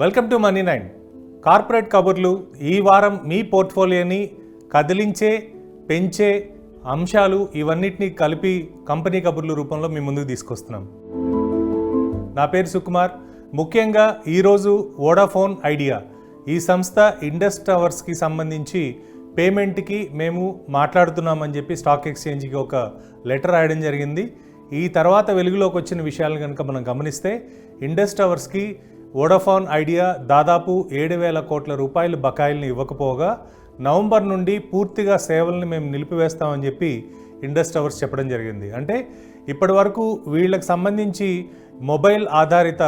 Welcome to money nine. Corporate కబుర్లు ఈ వారం మీ పోర్ట్ఫోలియోని కదిలించే, పెంచే అంశాలు ఇవన్నిటినీ కలిపి కంపెనీ కబుర్లు రూపంలో మీ ముందుకు తీసుకొస్తున్నాం. నా పేరు సుకుమార్. ముఖ్యంగా ఈరోజు వోడాఫోన్ ఐడియా ఈ సంస్థ ఇండస్ టవర్స్కి సంబంధించి పేమెంట్కి మేము మాట్లాడుతున్నామని చెప్పి స్టాక్ ఎక్స్చేంజ్కి ఒక లెటర్ రాయడం జరిగింది. ఈ తర్వాత వెలుగులోకి వచ్చిన విషయాలను కనుక మనం గమనిస్తే ఇండస్ టవర్స్కి వోడాఫోన్ ఐడియా దాదాపు 7,000 కోట్ల రూపాయలు బకాయిల్ని ఇవ్వకపోగా నవంబర్ నుండి పూర్తిగా సేవల్ని మేము నిలిపివేస్తామని చెప్పి ఇండస్ టవర్స్ చెప్పడం జరిగింది. అంటే ఇప్పటి వరకు వీళ్ళకి సంబంధించి మొబైల్ ఆధారిత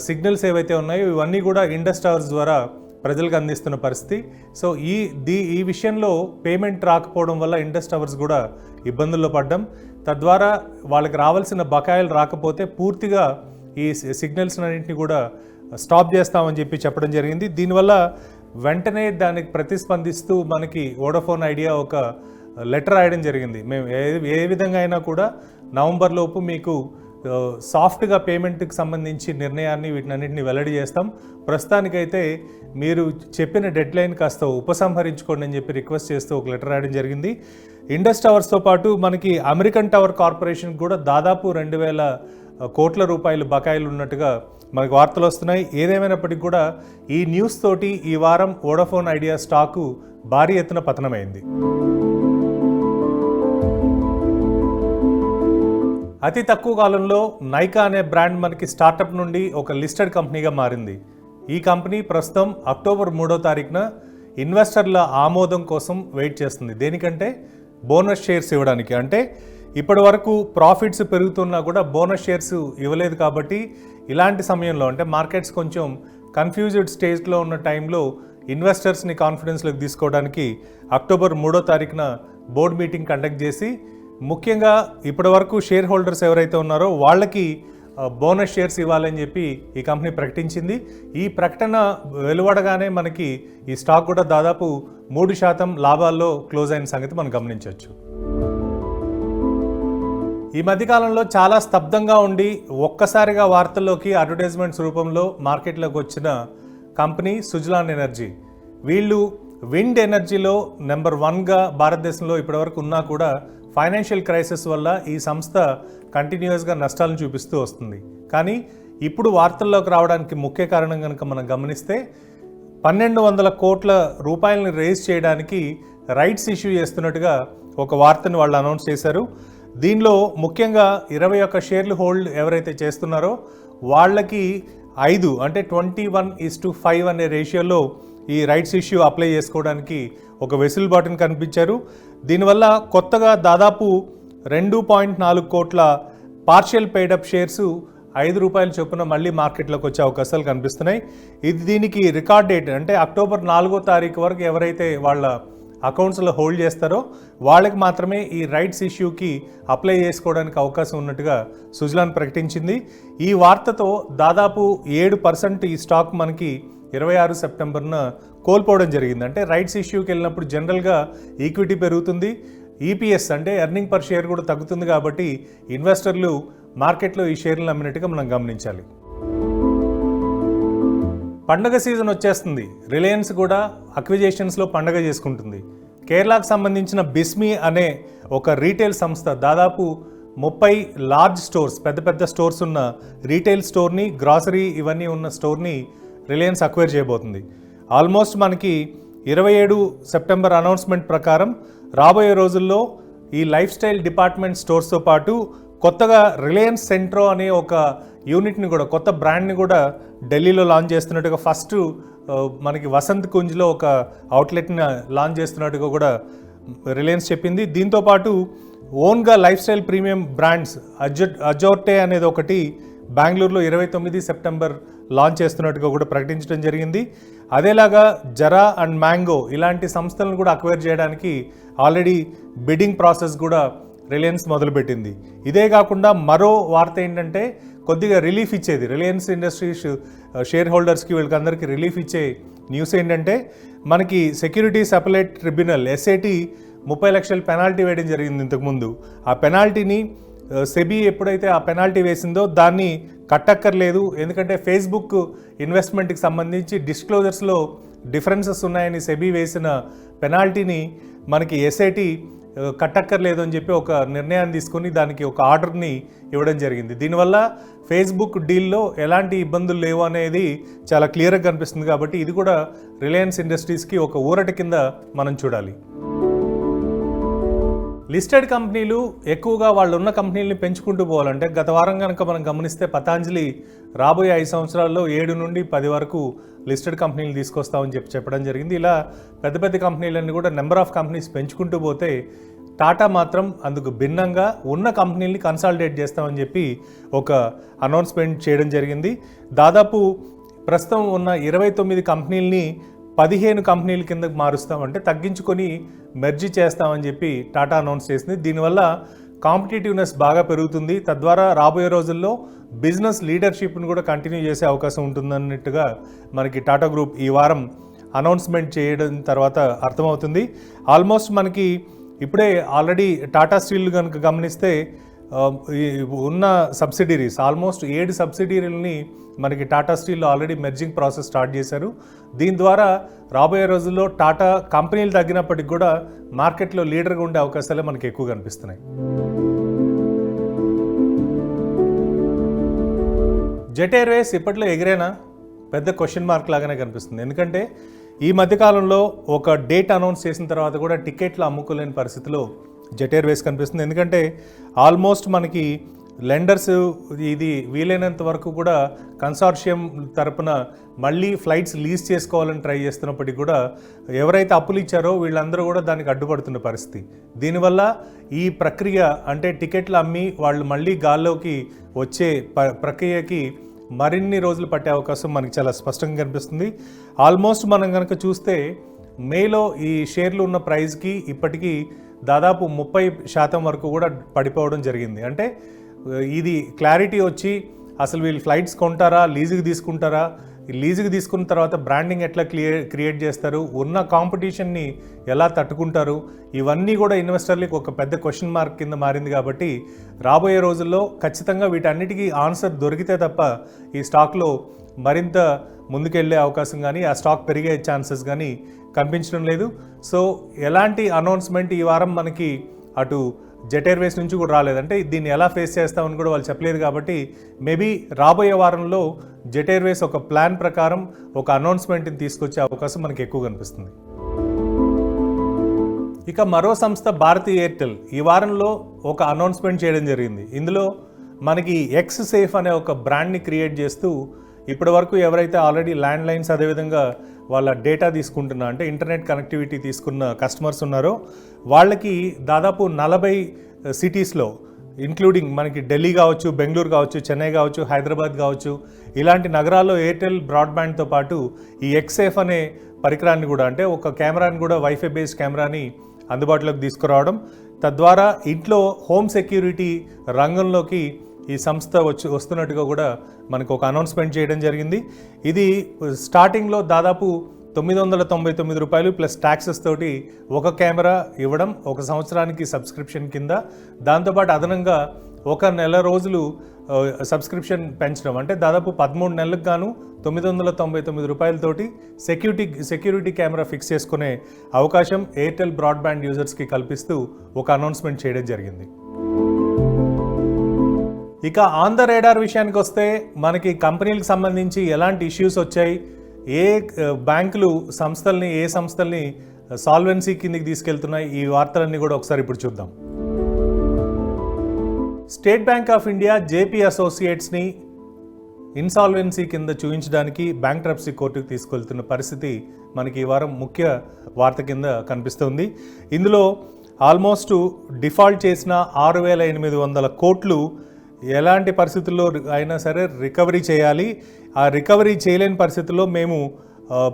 సిగ్నల్స్ ఏవైతే ఉన్నాయో ఇవన్నీ కూడా ఇండస్ టవర్స్ ద్వారా ప్రజలకు అందిస్తున్న పరిస్థితి. సో ఈ విషయంలో పేమెంట్ రాకపోవడం వల్ల ఇండస్ టవర్స్ కూడా ఇబ్బందుల్లో పడ్డం, తద్వారా వాళ్ళకి రావాల్సిన బకాయిలు రాకపోతే పూర్తిగా ఈ సిగ్నల్స్ అన్నింటినీ కూడా స్టాప్ చేస్తామని చెప్పి చెప్పడం జరిగింది. దీనివల్ల వెంటనే దానికి ప్రతిస్పందిస్తూ మనకి వోడాఫోన్ ఐడియా ఒక లెటర్ రాయడం జరిగింది. మేము ఏ విధంగా అయినా కూడా నవంబర్ లోపు మీకు సాఫ్ట్గా పేమెంట్కి సంబంధించి నిర్ణయాన్ని వీటినన్నింటినీ వెల్లడి చేస్తాం. ప్రస్తుతానికైతే మీరు చెప్పిన డెడ్ లైన్ కాస్త ఉపసంహరించుకోండి అని చెప్పి రిక్వెస్ట్ చేస్తూ ఒక లెటర్ రాయడం జరిగింది. ఇండస్ టవర్స్తో పాటు మనకి అమెరికన్ టవర్ కార్పొరేషన్ కూడా దాదాపు 2,000 కోట్ల రూపాయలు బకాయిలు ఉన్నట్టుగా మనకు వార్తలు వస్తున్నాయి. ఏదేమైనప్పటికీ కూడా ఈ న్యూస్ తోటి ఈ వారం వోడాఫోన్ ఐడియా స్టాకు భారీ ఎత్తున పతనమైంది. అతి తక్కువ కాలంలో నైకా అనే బ్రాండ్ మనకి స్టార్టప్ నుండి ఒక లిస్టెడ్ కంపెనీగా మారింది. ఈ కంపెనీ ప్రస్తుతం అక్టోబర్ 3వ తారీఖున ఇన్వెస్టర్ల ఆమోదం కోసం వెయిట్ చేస్తుంది. దేనికంటే బోనస్ షేర్స్ ఇవ్వడానికి. అంటే ఇప్పటి వరకు ప్రాఫిట్స్ పెరుగుతున్నా కూడా బోనస్ షేర్స్ ఇవ్వలేదు కాబట్టి ఇలాంటి సమయంలో అంటే మార్కెట్స్ కొంచెం కన్ఫ్యూజ్డ్ స్టేజ్లో ఉన్న టైంలో ఇన్వెస్టర్స్ని కాన్ఫిడెన్స్లోకి తీసుకోవడానికి అక్టోబర్ 3వ తారీఖున బోర్డ్ మీటింగ్ కండక్ట్ చేసి ముఖ్యంగా ఇప్పటి వరకు షేర్ హోల్డర్స్ ఎవరైతే ఉన్నారో వాళ్ళకి బోనస్ షేర్స్ ఇవ్వాలని చెప్పి ఈ కంపెనీ ప్రకటించింది. ఈ ప్రకటన వెలువడగానే మనకి ఈ స్టాక్ కూడా దాదాపు 3% లాభాల్లో క్లోజ్ అయిన సంగతి మనం గమనించవచ్చు. ఈ మధ్యకాలంలో చాలా స్తబ్దంగా ఉండి ఒక్కసారిగా వార్తల్లోకి అడ్వర్టైజ్మెంట్స్ రూపంలో మార్కెట్లోకి వచ్చిన కంపెనీ సుజలాన్ ఎనర్జీ. వీళ్ళు విండ్ ఎనర్జీలో నెంబర్ 1గా భారతదేశంలో ఇప్పటివరకు ఉన్నా కూడా ఫైనాన్షియల్ క్రైసిస్ వల్ల ఈ సంస్థ కంటిన్యూస్గా నష్టాలను చూపిస్తూ వస్తుంది. కానీ ఇప్పుడు వార్తల్లోకి రావడానికి ముఖ్య కారణం కనుక మనం గమనిస్తే 1,200 కోట్ల రూపాయలని రేజ్ చేయడానికి రైట్స్ ఇష్యూ చేస్తున్నట్టుగా ఒక వార్తను వాళ్ళు అనౌన్స్ చేశారు. దీనిలో ముఖ్యంగా 21 షేర్లు హోల్డ్ ఎవరైతే చేస్తున్నారో వాళ్ళకి 5 అంటే 21:5 అనే రేషియోలో ఈ రైట్స్ ఇష్యూ అప్లై చేసుకోవడానికి ఒక వెసులుబాటును కనిపించారు. దీనివల్ల కొత్తగా దాదాపు 2.4 కోట్ల పార్షియల్ పెయిడప్ షేర్స్ ₹5 చొప్పున మళ్ళీ మార్కెట్లోకి వచ్చే అవకాశాలు కనిపిస్తున్నాయి. దీనికి రికార్డ్ డేట్ అంటే అక్టోబర్ 4వ తారీఖు వరకు ఎవరైతే వాళ్ళ అకౌంట్స్లో హోల్డ్ చేస్తారో వాళ్ళకి మాత్రమే ఈ రైట్స్ ఇష్యూకి అప్లై చేసుకోవడానికి అవకాశం ఉన్నట్టుగా సుజలాన్ ప్రకటించింది. ఈ వార్తతో దాదాపు 7% ఈ స్టాక్ మనకి 26 సెప్టెంబర్న కోల్పోవడం జరిగింది. అంటే రైట్స్ ఇష్యూకి వెళ్ళినప్పుడు జనరల్గా ఈక్విటీ పెరుగుతుంది, ఈపీఎస్ అంటే ఎర్నింగ్ పర్ షేర్ కూడా తగ్గుతుంది. కాబట్టి ఇన్వెస్టర్లు మార్కెట్లో ఈ షేర్లను అమ్మినట్టుగా మనం గమనించాలి. పండగ సీజన్ వచ్చేస్తుంది. రిలయన్స్ కూడా అక్విజిషన్స్లో పండగ చేసుకుంటుంది. కేరళకు సంబంధించిన బిస్మీ అనే ఒక రీటైల్ సంస్థ దాదాపు 30 లార్జ్ స్టోర్స్, పెద్ద స్టోర్స్ ఉన్న రీటైల్ స్టోర్ని, గ్రాసరీ ఇవన్నీ ఉన్న స్టోర్ని రిలయన్స్ అక్వైర్ చేయబోతుంది. ఆల్మోస్ట్ మనకి 27 సెప్టెంబర్ అనౌన్స్మెంట్ ప్రకారం రాబోయే రోజుల్లో ఈ లైఫ్ స్టైల్ డిపార్ట్మెంట్ స్టోర్స్తో పాటు కొత్తగా రిలయన్స్ సెంట్రో అనే ఒక యూనిట్ని కూడా, కొత్త బ్రాండ్ని కూడా ఢిల్లీలో లాంచ్ చేస్తున్నట్టుగా, ఫస్ట్ మనకి వసంత్ కుంజ్లో ఒక అవుట్లెట్ని లాంచ్ చేస్తున్నట్టుగా కూడా రిలయన్స్ చెప్పింది. దీంతోపాటు ఓన్గా లైఫ్ స్టైల్ ప్రీమియం బ్రాండ్స్ అజోర్టే అనేది ఒకటి బెంగళూరులో 29 సెప్టెంబర్ లాంచ్ చేస్తున్నట్టుగా కూడా ప్రకటించడం జరిగింది. అదేలాగా జరా అండ్ మ్యాంగో ఇలాంటి సంస్థలను కూడా అక్వైర్ చేయడానికి ఆల్రెడీ బిడ్డింగ్ ప్రాసెస్ కూడా రిలయన్స్ మొదలుపెట్టింది. ఇదే కాకుండా మరో వార్త ఏంటంటే కొద్దిగా రిలీఫ్ ఇచ్చేది రిలయన్స్ ఇండస్ట్రీస్ షేర్ హోల్డర్స్కి, వీళ్ళకందరికీ రిలీఫ్ ఇచ్చే న్యూస్ ఏంటంటే మనకి సెక్యూరిటీస్ అపెలేట్ ట్రిబ్యునల్ SAT 30 లక్షల పెనాల్టీ వేయడం జరిగింది ఇంతకుముందు. ఆ పెనాల్టీని సెబీ ఎప్పుడైతే ఆ పెనాల్టీ వేసిందో దాన్ని కట్టక్కర్లేదు, ఎందుకంటే ఫేస్బుక్ ఇన్వెస్ట్మెంట్కి సంబంధించి డిస్క్లోజర్స్లో డిఫరెన్సెస్ ఉన్నాయని సెబీ వేసిన పెనాల్టీని మనకి ఎస్ఐటి కట్టక్కర్లేదు అని చెప్పి ఒక నిర్ణయాన్ని తీసుకొని దానికి ఒక ఆర్డర్ని ఇవ్వడం జరిగింది. దీనివల్ల ఫేస్బుక్ డీల్లో ఎలాంటి ఇబ్బందులు లేవు అనేది చాలా క్లియర్గా కనిపిస్తుంది. కాబట్టి ఇది కూడా రిలయన్స్ ఇండస్ట్రీస్కి ఒక ఊరట కింద మనం చూడాలి. లిస్టెడ్ కంపెనీలు ఎక్కువగా వాళ్ళు ఉన్న కంపెనీలని పెంచుకుంటూ పోవాలంటే గత వారం కనుక మనం గమనిస్తే పతాంజలి రాబోయే 5 సంవత్సరాల్లో 7 నుండి 10 వరకు లిస్టెడ్ కంపెనీలు తీసుకొస్తామని చెప్పడం జరిగింది. ఇలా పెద్ద పెద్ద కంపెనీలన్నీ కూడా నెంబర్ ఆఫ్ కంపెనీస్ పెంచుకుంటూ పోతే టాటా మాత్రం అందుకు భిన్నంగా ఉన్న కంపెనీలని కన్సాలిడేట్ చేస్తామని చెప్పి ఒక అనౌన్స్మెంట్ చేయడం జరిగింది. దాదాపు ప్రస్తుతం ఉన్న 29 కంపెనీలని 15 కంపెనీల కిందకు మారుస్తామంటే తగ్గించుకొని మెర్జీ చేస్తామని చెప్పి టాటా అనౌన్స్ చేసింది. దీనివల్ల కాంపిటేటివ్నెస్ బాగా పెరుగుతుంది. తద్వారా రాబోయే రోజుల్లో బిజినెస్ లీడర్షిప్ను కూడా కంటిన్యూ చేసే అవకాశం ఉంటుందన్నట్టుగా మనకి టాటా గ్రూప్ ఈ వారం అనౌన్స్మెంట్ చేయడం తర్వాత అర్థమవుతుంది. ఆల్మోస్ట్ మనకి ఇప్పుడే ఆల్రెడీ టాటా స్టీల్ కనుక గమనిస్తే ఉన్న సబ్సిడీరీస్ ఆల్మోస్ట్ 7 సబ్సిడీరీలని మనకి టాటా స్టీల్లో ఆల్రెడీ మెర్జింగ్ ప్రాసెస్ స్టార్ట్ చేశారు. దీని ద్వారా రాబోయే రోజుల్లో టాటా కంపెనీలు తగ్గినప్పటికి కూడా మార్కెట్లో లీడర్గా ఉండే అవకాశాలే మనకి ఎక్కువ కనిపిస్తున్నాయి. జెట్ ఎయిర్వేస్ ఇప్పట్లో ఎగిరేనా పెద్ద క్వశ్చన్ మార్క్ లాగానే కనిపిస్తుంది. ఎందుకంటే ఈ మధ్యకాలంలో ఒక డేట్ అనౌన్స్ చేసిన తర్వాత కూడా టికెట్లు అమ్ముకోలేని పరిస్థితిలో జెట్ ఎయిర్వేస్ కనిపిస్తుంది. ఎందుకంటే ఆల్మోస్ట్ మనకి లెండర్స్ ఇది వీలైనంత వరకు కూడా కన్సార్షియం తరపున మళ్ళీ ఫ్లైట్స్ లీజ్ చేసుకోవాలని ట్రై చేస్తున్నప్పటికీ కూడా ఎవరైతే అప్పులు ఇచ్చారో వీళ్ళందరూ కూడా దానికి అడ్డుపడుతున్న పరిస్థితి. దీనివల్ల ఈ ప్రక్రియ అంటే టికెట్లు అమ్మి వాళ్ళు మళ్ళీ గాల్లోకి వచ్చే ప్రక్రియకి మరిన్ని రోజులు పట్టే అవకాశం మనకి చాలా స్పష్టంగా కనిపిస్తుంది. ఆల్మోస్ట్ మనం కనుక చూస్తే మేలో ఈ షేర్లు ఉన్న ప్రైస్కి ఇప్పటికీ దాదాపు 30% వరకు కూడా పడిపోవడం జరిగింది. అంటే ఇది క్లారిటీ వచ్చి అసలు వీళ్ళు ఫ్లైట్స్ కొంటారా, లీజుకి తీసుకుంటారా, లీజుకి తీసుకున్న తర్వాత బ్రాండింగ్ ఎట్లా క్రియేట్ చేస్తారు, ఉన్న కాంపిటీషన్ని ఎలా తట్టుకుంటారు, ఇవన్నీ కూడా ఇన్వెస్టర్లకి ఒక పెద్ద క్వశ్చన్ మార్క్ కింద మారింది. కాబట్టి రాబోయే రోజుల్లో ఖచ్చితంగా వీటన్నిటికీ ఆన్సర్ దొరికితే తప్ప ఈ స్టాక్లో మరింత ముందుకెళ్లే అవకాశం కానీ ఆ స్టాక్ పెరిగే ఛాన్సెస్ కానీ కనిపించడం లేదు. సో ఎలాంటి అనౌన్స్మెంట్ ఈ వారం మనకి అటు జెట్ ఎయిర్వేస్ నుంచి కూడా రాలేదంటే దీన్ని ఎలా ఫేస్ చేస్తామని కూడా వాళ్ళు చెప్పలేదు. కాబట్టి మేబీ రాబోయే వారంలో జెట్ ఎయిర్వేస్ ఒక ప్లాన్ ప్రకారం ఒక అనౌన్స్మెంట్ని తీసుకొచ్చే అవకాశం మనకి ఎక్కువ కనిపిస్తుంది. ఇక మరో సంస్థ భారతీ ఎయిర్టెల్ ఈ వారంలో ఒక అనౌన్స్మెంట్ చేయడం జరిగింది. ఇందులో మనకి ఎక్స్ సేఫ్ అనే ఒక బ్రాండ్ని క్రియేట్ చేస్తూ ఇప్పటి వరకు ఎవరైతే ఆల్రెడీ ల్యాండ్ లైన్స్ అదేవిధంగా వాళ్ళ డేటా తీసుకుంటున్న అంటే ఇంటర్నెట్ కనెక్టివిటీ తీసుకున్న కస్టమర్స్ ఉన్నారో వాళ్ళకి దాదాపు 40 సిటీస్లో ఇంక్లూడింగ్ మనకి ఢిల్లీ కావచ్చు, బెంగళూరు కావచ్చు, చెన్నై కావచ్చు, హైదరాబాద్ కావచ్చు, ఇలాంటి నగరాల్లో ఎయిర్టెల్ బ్రాడ్బ్యాండ్తో పాటు ఈ ఎక్సేఫ్ అనే పరికరాన్ని కూడా అంటే ఒక కెమెరాని కూడా వైఫై బేస్డ్ కెమెరాని అందుబాటులోకి తీసుకురావడం, తద్వారా ఇంట్లో హోమ్ సెక్యూరిటీ రంగంలోకి ఈ సంస్థ వస్తున్నట్టుగా కూడా మనకు ఒక అనౌన్స్మెంట్ చేయడం జరిగింది. ఇది స్టార్టింగ్లో దాదాపు ₹999 ప్లస్ ట్యాక్సెస్ తోటి ఒక కెమెరా ఇవ్వడం, ఒక సంవత్సరానికి సబ్స్క్రిప్షన్ కింద, దాంతోపాటు అదనంగా 1 నెల రోజులు సబ్స్క్రిప్షన్ పెంచడం అంటే దాదాపు 13 నెలలకు గాను ₹999 సెక్యూరిటీ కెమెరా ఫిక్స్ చేసుకునే అవకాశం ఎయిర్టెల్ బ్రాడ్బ్యాండ్ యూజర్స్కి కల్పిస్తూ ఒక అనౌన్స్మెంట్ చేయడం జరిగింది. ఇక ఆన్ ద రేడార్ విషయానికి వస్తే మనకి కంపెనీలకు సంబంధించి ఎలాంటి ఇష్యూస్ వచ్చాయి, ఏ బ్యాంకులు ఏ సంస్థల్ని సాల్వెన్సీ కిందకి తీసుకెళ్తున్నాయి, ఈ వార్తలన్నీ కూడా ఒకసారి ఇప్పుడు చూద్దాం. State Bank of India JP అసోసియేట్స్ని ఇన్సాల్వెన్సీ కింద చూపించడానికి బ్యాంక్రప్సీ కోర్టుకు తీసుకెళ్తున్న పరిస్థితి మనకి ఈ వారం ముఖ్య వార్త కింద కనిపిస్తుంది. ఇందులో ఆల్మోస్ట్ డిఫాల్ట్ చేసిన 6,800 కోట్లు ఎలాంటి పరిస్థితుల్లో అయినా సరే రికవరీ చేయాలి. ఆ రికవరీ చేయలేని పరిస్థితుల్లో మేము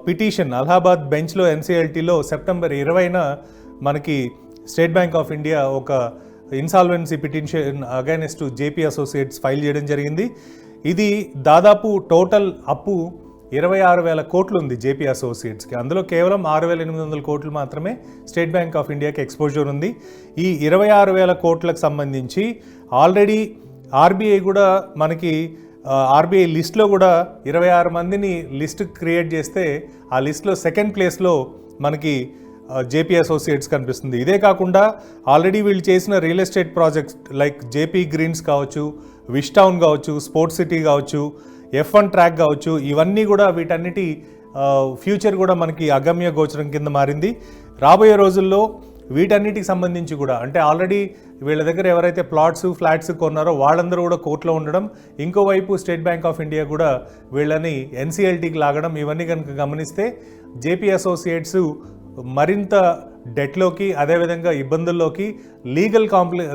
పిటిషన్ అలహాబాద్ బెంచ్లో ఎన్సీఎల్టీలో సెప్టెంబర్ 20న మనకి స్టేట్ బ్యాంక్ ఆఫ్ ఇండియా ఒక insolvency petition against JP associates file చేయడం జరిగింది. ఇది దాదాపు టోటల్ అప్పు 26,000 కోట్లు ఉంది జేపీ అసోసియేట్స్కి. అందులో కేవలం 6,800 కోట్లు మాత్రమే స్టేట్ బ్యాంక్ ఆఫ్ ఇండియాకి ఎక్స్పోజర్ ఉంది. ఈ 26,000 కోట్లకు సంబంధించి ఆల్రెడీ ఆర్బీఐ కూడా మనకి ఆర్బీఐ లిస్ట్లో కూడా 26 మందిని లిస్ట్ క్రియేట్ చేస్తే ఆ లిస్ట్లో సెకండ్ ప్లేస్లో మనకి జేపీ అసోసియేట్స్ కనిపిస్తుంది. ఇదే కాకుండా ఆల్రెడీ వీళ్ళు చేసిన real estate projects like JP greens కావచ్చు, విష్ టౌన్ కావచ్చు, స్పోర్ట్స్ సిటీ కావచ్చు, F1 ట్రాక్ కావచ్చు, ఇవన్నీ కూడా వీటన్నిటి ఫ్యూచర్ కూడా మనకి అగమ్య గోచరం కింద మారింది. రాబోయే రోజుల్లో వీటన్నిటికి సంబంధించి కూడా అంటే ఆల్రెడీ వీళ్ళ దగ్గర ఎవరైతే ప్లాట్స్ ఫ్లాట్స్ కొన్నారో వాళ్ళందరూ కూడా కోర్టులో ఉండడం, ఇంకోవైపు స్టేట్ బ్యాంక్ ఆఫ్ ఇండియా కూడా వీళ్ళని ఎన్సీఎల్టీకి లాగడం, ఇవన్నీ కనుక గమనిస్తే జేపీ అసోసియేట్స్ మరింత డెట్లోకి అదేవిధంగా ఇబ్బందుల్లోకి లీగల్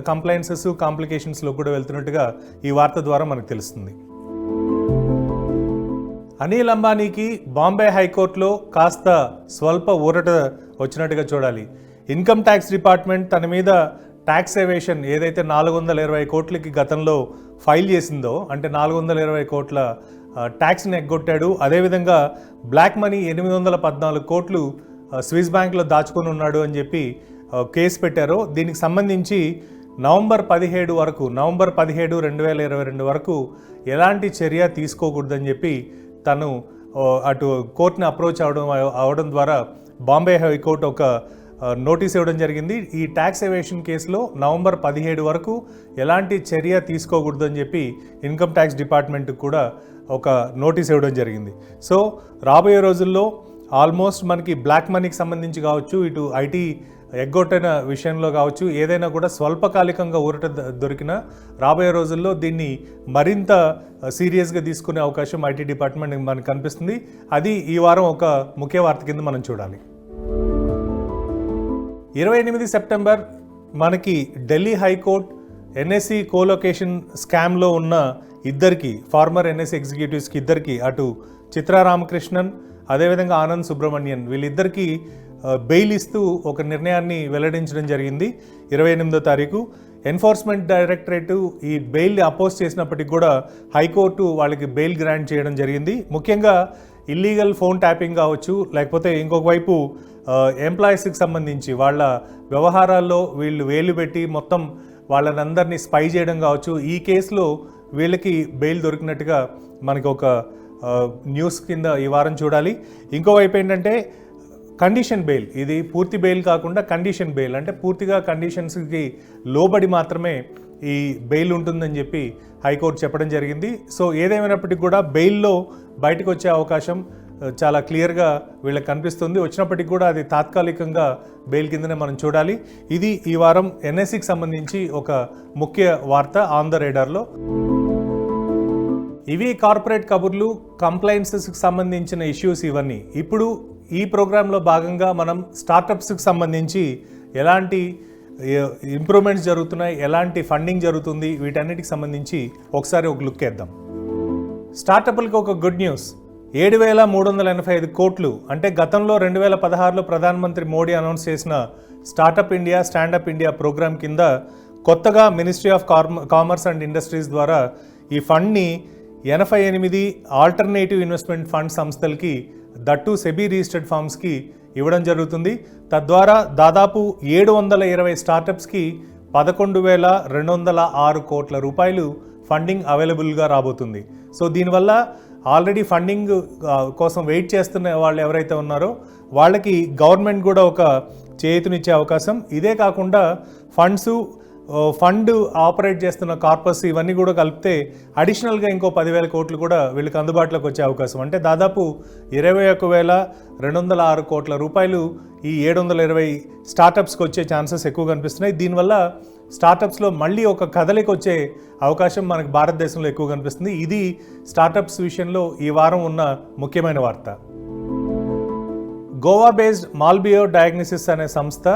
కంప్లైన్సెస్ కాంప్లికేషన్స్లో కూడా వెళ్తున్నట్టుగా ఈ వార్త ద్వారా మనకు తెలుస్తుంది. అనిల్ అంబానీకి బాంబే హైకోర్టులో కాస్త స్వల్ప ఊరట వచ్చినట్టుగా చూడాలి. ఇన్కమ్ ట్యాక్స్ డిపార్ట్మెంట్ తన మీద ట్యాక్స్ ఎవేషన్ ఏదైతే 420 కోట్లకి గతంలో ఫైల్ చేసిందో, అంటే 420 కోట్ల ట్యాక్స్ని ఎగ్గొట్టాడు. అదేవిధంగా బ్లాక్ మనీ 814 కోట్లు స్విస్ బ్యాంక్లో దాచుకొని ఉన్నాడు అని చెప్పి కేసు పెట్టారో, దీనికి సంబంధించి నవంబర్ 17 వరకు, నవంబర్ 17, 2022 వరకు ఎలాంటి చర్య తీసుకోకూడదని చెప్పి తను అటు కోర్టుని అప్రోచ్ అవడం ద్వారా బాంబే హైకోర్టు ఒక నోటీస్ ఇవ్వడం జరిగింది. ఈ ట్యాక్స్ ఎవేషన్ కేసులో నవంబర్ 17 వరకు ఎలాంటి చర్య తీసుకోకూడదు అని చెప్పి ఇన్కమ్ ట్యాక్స్ డిపార్ట్మెంట్కి కూడా ఒక నోటీస్ ఇవ్వడం జరిగింది. సో రాబోయే రోజుల్లో ఆల్మోస్ట్ మనకి బ్లాక్ మనీకి సంబంధించి కావచ్చు, ఇటు ఐటీ ఎగ్గొట్టిన విషయంలో కావచ్చు, ఏదైనా కూడా స్వల్పకాలికంగా ఊరట దొరికిన రాబోయే రోజుల్లో దీన్ని మరింత సీరియస్గా తీసుకునే అవకాశం ఐటీ డిపార్ట్మెంట్ మనకు కనిపిస్తుంది. అది ఈ వారం ఒక ముఖ్య వార్త కింద మనం చూడాలి. 28 సెప్టెంబర్ మనకి ఢిల్లీ హైకోర్టు ఎన్ఎస్సి కోలొకేషన్ స్కామ్లో ఉన్న ఇద్దరికి, ఫార్మర్ ఎన్ఎస్సి ఎగ్జిక్యూటివ్స్కి ఇద్దరికి, అటు చిత్రా రామకృష్ణన్ అదేవిధంగా ఆనంద్ సుబ్రహ్మణ్యన్, వీళ్ళిద్దరికీ బెయిల్ ఇస్తూ ఒక నిర్ణయాన్ని వెల్లడించడం జరిగింది 28వ తారీఖు. ఎన్ఫోర్స్మెంట్ డైరెక్టరేటు ఈ బెయిల్ని అపోజ్ చేసినప్పటికీ కూడా హైకోర్టు వాళ్ళకి బెయిల్ గ్రాంట్ చేయడం జరిగింది. ముఖ్యంగా ఇల్లీగల్ ఫోన్ ట్యాపింగ్ కావచ్చు, లేకపోతే ఇంకొక వైపు ఎంప్లాయీస్కి సంబంధించి వాళ్ళ వ్యవహారాల్లో వీళ్ళు వేలు పెట్టి మొత్తం వాళ్ళనందరినీ స్పై చేయడం కావచ్చు, ఈ కేసులో వీళ్ళకి బెయిల్ దొరికినట్టుగా మనకి ఒక న్యూస్ కింద ఈ వారం చూడాలి. ఇంకోవైపు ఏంటంటే కండిషన్ బెయిల్, ఇది పూర్తి బెయిల్ కాకుండా కండిషన్ బెయిల్, అంటే పూర్తిగా కండిషన్స్కి లోబడి మాత్రమే ఈ బెయిల్ ఉంటుందని చెప్పి హైకోర్టు చెప్పడం జరిగింది. సో ఏదేమైనప్పటికీ కూడా బెయిల్లో బయటకు వచ్చే అవకాశం చాలా క్లియర్గా వీళ్ళకి కనిపిస్తుంది. వచ్చినప్పటికీ కూడా అది తాత్కాలికంగా బెయిల్ కిందనే మనం చూడాలి. ఇది ఈ వారం ఎన్ఎస్సికి సంబంధించి ఒక ముఖ్య వార్త ఆన్ ద రేడార్లో. ఇవి కార్పొరేట్ కబుర్లు, కంప్లైన్సెస్కి సంబంధించిన ఇష్యూస్ ఇవన్నీ. ఇప్పుడు ఈ ప్రోగ్రాంలో భాగంగా మనం స్టార్టప్స్కి సంబంధించి ఎలాంటి ఇంప్రూవ్మెంట్స్ జరుగుతున్నాయి, ఎలాంటి ఫండింగ్ జరుగుతుంది, వీటన్నిటికి సంబంధించి ఒకసారి ఒక లుక్ వేద్దాం. స్టార్టప్లకు ఒక గుడ్ న్యూస్. 7,385 కోట్లు, అంటే గతంలో 2016లో ప్రధానమంత్రి మోడీ అనౌన్స్ చేసిన startup India, standup India program కింద కొత్తగా ministry of commerce and industries ద్వారా ఈ ఫండ్ని 88 ఆల్టర్నేటివ్ ఇన్వెస్ట్మెంట్ ఫండ్ సంస్థలకి, దట్టు సెబీ రిజిస్టర్డ్ ఫార్మ్స్కి ఇవ్వడం జరుగుతుంది. తద్వారా దాదాపు 720 స్టార్టప్స్కి 11,206 కోట్ల రూపాయలు ఫండింగ్ అవైలబుల్గా రాబోతుంది. సో దీనివల్ల ఆల్రెడీ ఫండింగ్ కోసం వెయిట్ చేస్తున్న వాళ్ళు ఎవరైతే ఉన్నారో వాళ్ళకి గవర్నమెంట్ కూడా ఒక చేయూతనిచ్చే అవకాశం. ఇదే కాకుండా ఫండ్ ఆపరేట్ చేస్తున్న కార్పస్ ఇవన్నీ కూడా కలిపితే అడిషనల్గా ఇంకో 10,000 కోట్లు కూడా వీళ్ళకి అందుబాటులోకి వచ్చే అవకాశం. అంటే దాదాపు 21,206 కోట్ల రూపాయలు ఈ 720 స్టార్టప్స్కి వచ్చే ఛాన్సెస్ ఎక్కువ కనిపిస్తున్నాయి. దీనివల్ల స్టార్టప్స్లో మళ్ళీ ఒక కదలిక వచ్చే అవకాశం మనకు భారతదేశంలో ఎక్కువ కనిపిస్తుంది. ఇది స్టార్టప్స్ విషయంలో ఈ వారం ఉన్న ముఖ్యమైన వార్త. గోవా బేస్డ్ మాల్బియో డయాగ్నోసిస్ అనే సంస్థ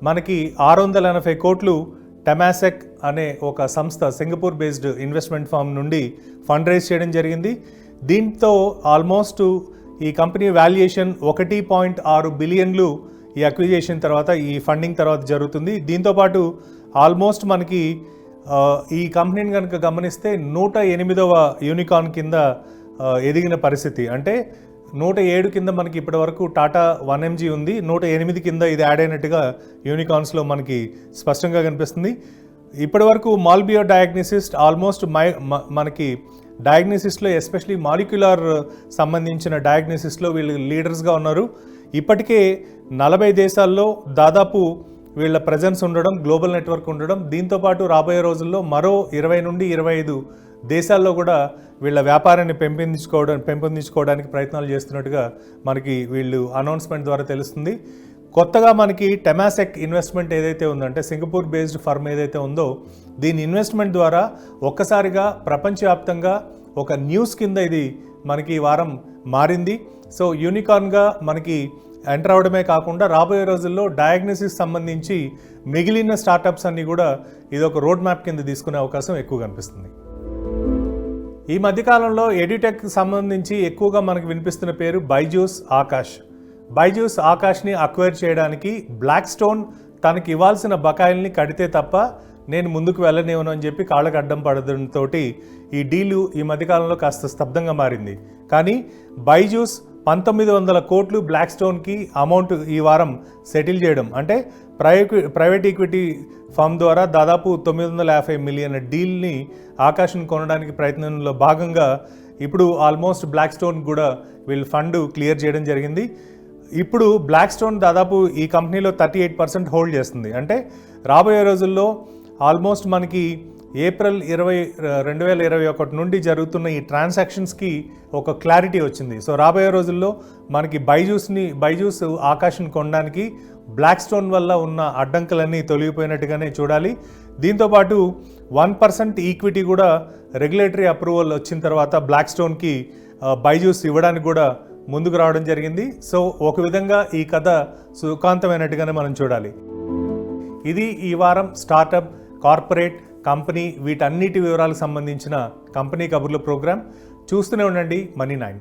మనకి 680 కోట్లు టెమాసెక్ అనే ఒక సంస్థ, సింగపూర్ బేస్డ్ ఇన్వెస్ట్మెంట్ ఫామ్ నుండి ఫండ్ రైజ్ చేయడం జరిగింది. దీంతో ఆల్మోస్ట్ ఈ కంపెనీ వాల్యుయేషన్ 1.6 బిలియన్లు ఈ అక్విజిషన్ తర్వాత, ఈ ఫండింగ్ తర్వాత జరుగుతుంది. దీంతోపాటు ఆల్మోస్ట్ మనకి ఈ కంపెనీని కనుక గమనిస్తే 108వ యూనికార్న్ కింద ఎదిగిన పరిస్థితి. అంటే 107 కింద మనకి ఇప్పటి వరకు టాటా 1mg ఉంది, 108 కింద ఇది యాడ్ అయినట్టుగా యూనికార్న్స్లో మనకి స్పష్టంగా కనిపిస్తుంది. ఇప్పటి వరకు మాల్బియో డయాగ్నోసిస్ట్ ఆల్మోస్ట్ మనకి డయాగ్నోసిస్లో ఎస్పెషలీ మాలిక్యులర్ సంబంధించిన డయాగ్నోసిస్లో వీళ్ళు లీడర్స్గా ఉన్నారు. ఇప్పటికే 40 దేశాల్లో దాదాపు వీళ్ళ ప్రజెన్స్ ఉండడం, గ్లోబల్ నెట్వర్క్ ఉండడం, దీంతోపాటు రాబోయే రోజుల్లో మరో 20 నుండి 25 దేశాల్లో కూడా వీళ్ళ వ్యాపారాన్ని పెంపొందించుకోవడానికి ప్రయత్నాలు చేస్తున్నట్టుగా మనకి వీళ్ళు అనౌన్స్మెంట్ ద్వారా తెలుస్తుంది. కొత్తగా మనకి టెమాసెక్ ఇన్వెస్ట్మెంట్ ఏదైతే ఉందంటే సింగపూర్ బేస్డ్ ఫర్మ్ ఏదైతే ఉందో దీని ఇన్వెస్ట్మెంట్ ద్వారా ఒక్కసారిగా ప్రపంచవ్యాప్తంగా ఒక న్యూస్ కింద ఇది మనకి ఈ వారం మారింది. సో యూనికార్న్గా మనకి ఎంటర్ అవడమే కాకుండా రాబోయే రోజుల్లో డయాగ్నోసిస్ సంబంధించి మిగిలిన స్టార్టప్స్ అన్నీ కూడా ఇది ఒక రోడ్ మ్యాప్ కింద తీసుకునే అవకాశం ఎక్కువ కనిపిస్తుంది. ఈ మధ్యకాలంలో ఎడ్యుటెక్ సంబంధించి ఎక్కువగా మనకు వినిపిస్తున్న పేరు బైజూస్ ఆకాష్. బైజూస్ ఆకాష్ని అక్వైర్ చేయడానికి బ్లాక్ స్టోన్ తనకి ఇవ్వాల్సిన బకాయిల్ని కడితే తప్ప నేను ముందుకు వెళ్ళనివ్వను అని చెప్పి కాళ్ళకు అడ్డం పడడంతో ఈ డీలు ఈ మధ్యకాలంలో కాస్త స్తబ్దంగా మారింది. కానీ బైజూస్ 1900 కోట్లు బ్లాక్ స్టోన్కి అమౌంట్ ఈ వారం సెటిల్ చేయడం, అంటే ప్రైవేట్ ఈక్విటీ ఫర్మ్ ద్వారా దాదాపు 950 మిలియన్ డీల్ని ఆకాష్ను కొనడానికి ప్రయత్నంలో భాగంగా ఇప్పుడు ఆల్మోస్ట్ బ్లాక్ స్టోన్ కూడా వీళ్ళు ఫండ్ క్లియర్ చేయడం జరిగింది. ఇప్పుడు బ్లాక్ స్టోన్ దాదాపు ఈ కంపెనీలో 38% హోల్డ్ చేస్తుంది. అంటే రాబోయే రోజుల్లో ఆల్మోస్ట్ మనకి ఏప్రిల్ 2021 నుండి జరుగుతున్న ఈ ట్రాన్సాక్షన్స్కి ఒక క్లారిటీ వచ్చింది. సో రాబోయే రోజుల్లో మనకి బైజూస్ ఆకాష్ని కొనడానికి బ్లాక్ స్టోన్ వల్ల ఉన్న అడ్డంకులన్నీ తొలగిపోయినట్టుగానే చూడాలి. దీంతోపాటు 1% ఈక్విటీ కూడా రెగ్యులేటరీ అప్రూవల్ వచ్చిన తర్వాత బ్లాక్ స్టోన్కి బైజూస్ ఇవ్వడానికి కూడా ముందుకు రావడం జరిగింది. సో ఒక విధంగా ఈ కథ సుఖాంతమైనట్టుగానే మనం చూడాలి. ఇది ఈ వారం స్టార్టప్, కార్పొరేట్, కంపెనీ వీటన్నిటి వివరాలకు సంబంధించిన కంపెనీ కబుర్ల ప్రోగ్రాం. చూస్తూనే ఉండండి Money9.